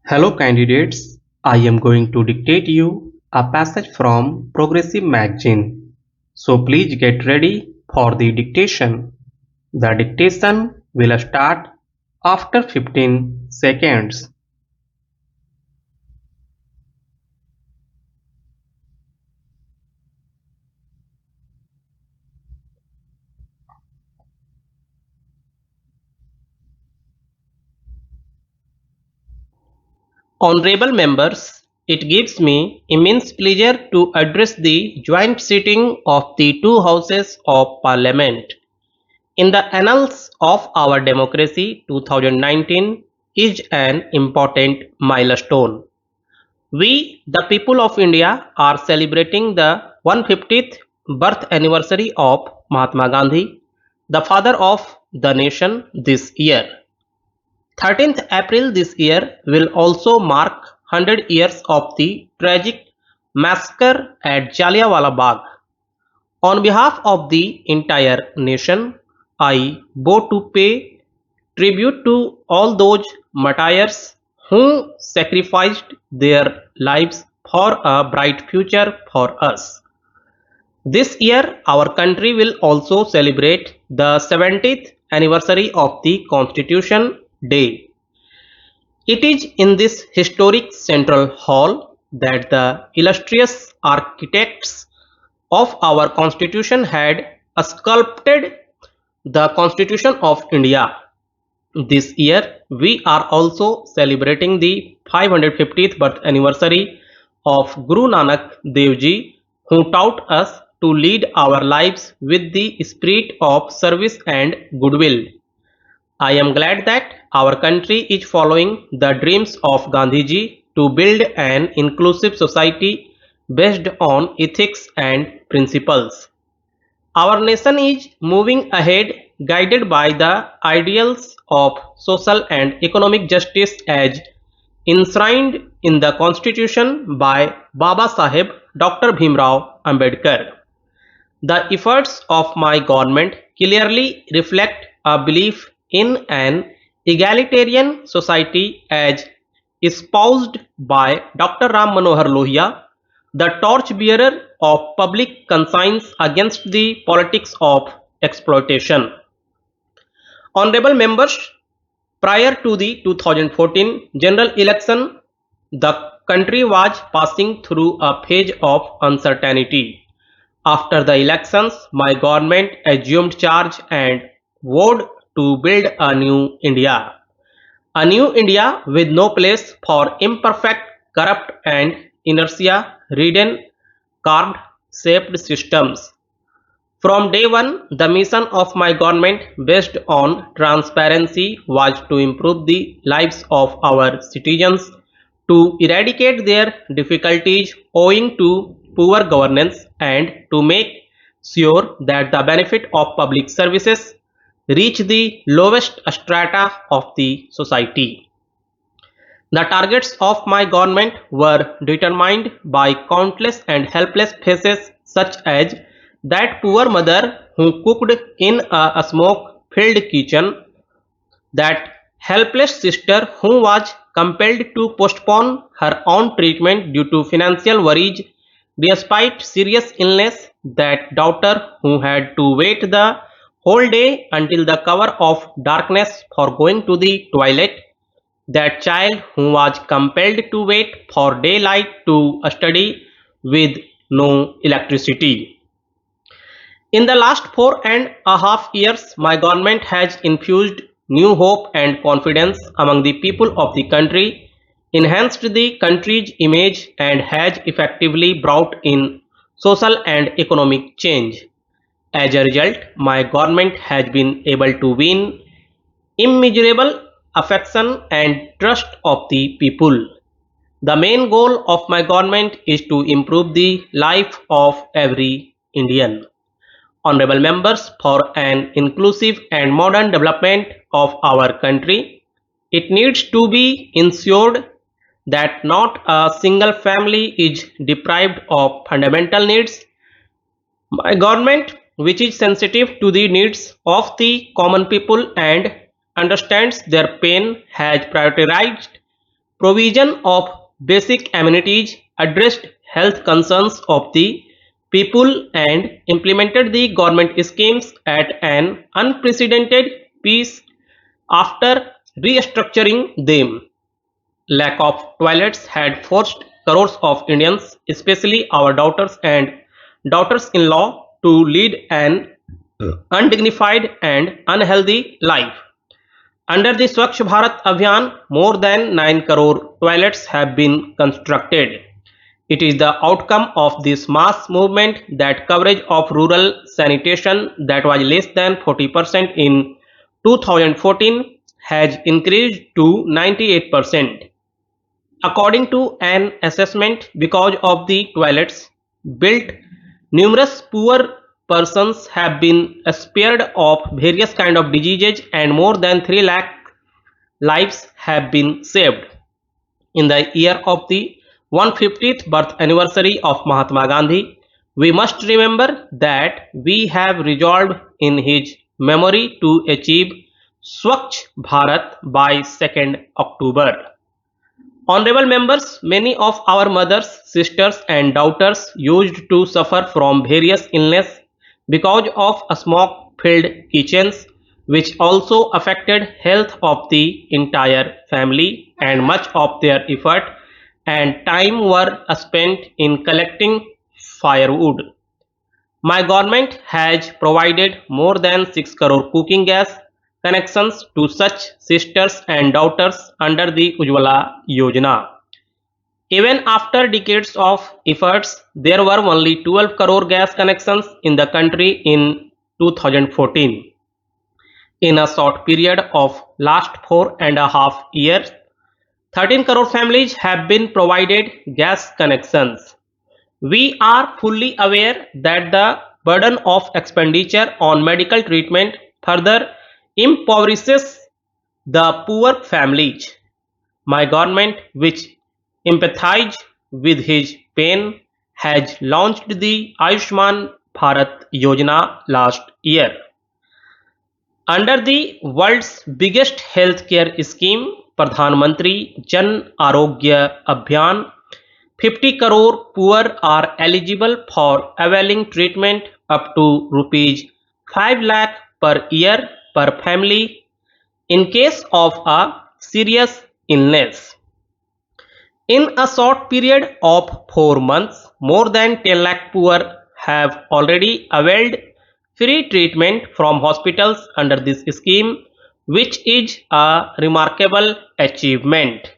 Hello candidates, I am going to dictate you a passage from Progressive magazine. So please get ready for the dictation. The dictation will start after 15 seconds. Honorable members, it gives me immense pleasure to address the joint sitting of the two houses of Parliament. In the annals of our democracy, 2019 is an important milestone. We, the people of India, are celebrating the 150th birth anniversary of Mahatma Gandhi, the father of the nation, this year. 13th April this year will also mark 100 years of the tragic massacre at Jallianwala Bagh. On behalf of the entire nation, I bow to pay tribute to all those martyrs who sacrificed their lives for a bright future for us. This year, our country will also celebrate the 70th anniversary of the Constitution Day. It is in this historic central hall that the illustrious architects of our Constitution had sculpted the Constitution of India. This year, we are also celebrating the 550th birth anniversary of Guru Nanak Dev Ji, who taught us to lead our lives with the spirit of service and goodwill. I am glad that our country is following the dreams of Gandhi Ji to build an inclusive society based on ethics and principles. Our nation is moving ahead guided by the ideals of social and economic justice as enshrined in the Constitution by Baba Saheb Dr. Bhimrao Ambedkar. The efforts of my government clearly reflect a belief in an egalitarian society as espoused by Dr. Ram Manohar Lohia, the torchbearer of public conscience against the politics of exploitation. Honorable members, prior to the 2014 general election, the country was passing through a phase of uncertainty. After the elections, my government assumed charge and vowed to build a new India. A new India with no place for imperfect, corrupt, and inertia ridden, carved, shaped systems. From day one, the mission of my government, based on transparency, was to improve the lives of our citizens, to eradicate their difficulties owing to poor governance, and to make sure that the benefit of public services reach the lowest strata of the society. The targets of my government were determined by countless and helpless faces such as that poor mother who cooked in a smoke-filled kitchen, that helpless sister who was compelled to postpone her own treatment due to financial worries despite serious illness, that daughter who had to wait the whole day until the cover of darkness for going to the toilet, that child who was compelled to wait for daylight to study with no electricity. In the last 4.5 years, my government has infused new hope and confidence among the people of the country, enhanced the country's image, and has effectively brought in social and economic change. As a result, my government has been able to win immeasurable affection and trust of the people. The main goal of my government is to improve the life of every Indian. Honorable members, for an inclusive and modern development of our country, it needs to be ensured that not a single family is deprived of fundamental needs. My government, which is sensitive to the needs of the common people and understands their pain, has prioritized provision of basic amenities, addressed health concerns of the people, and implemented the government schemes at an unprecedented pace after restructuring them. Lack of toilets had forced crores of Indians, especially our daughters and daughters-in-law, to lead an undignified and unhealthy life. Under the Swachh Bharat Abhiyan, more than 9 crore toilets have been constructed. It is the outcome of this mass movement that coverage of rural sanitation that was less than 40% in 2014 has increased to 98%. According to an assessment, because of the toilets built, numerous poor persons have been spared of various kind of diseases and more than 3 lakh lives have been saved. In the year of the 150th birth anniversary of Mahatma Gandhi, we must remember that we have resolved in his memory to achieve Swachh Bharat by 2nd October. Honorable members, many of our mothers, sisters and daughters used to suffer from various illness because of smoke-filled kitchens, which also affected health of the entire family, and much of their effort and time were spent in collecting firewood. My government has provided more than 6 crore cooking gas connections to such sisters and daughters under the 𝑈𝑗𝑗𝑤𝑎 Yojana. Even after decades of efforts, there were only 12 crore gas connections in the country in 2014. In a short period of last 4.5 years, 13 crore families have been provided gas connections. We are fully aware that the burden of expenditure on medical treatment further impoverishes the poor families. My government, which empathizes with his pain, has launched the Ayushman Bharat Yojana last year. Under the world's biggest healthcare scheme, Pradhan Mantri Jan Arogya Abhiyan, 50 crore poor are eligible for availing treatment up to rupees 5 lakh per year per family in case of a serious illness. In a short period of 4 months, more than 10 lakh poor have already availed free treatment from hospitals under this scheme, which is a remarkable achievement.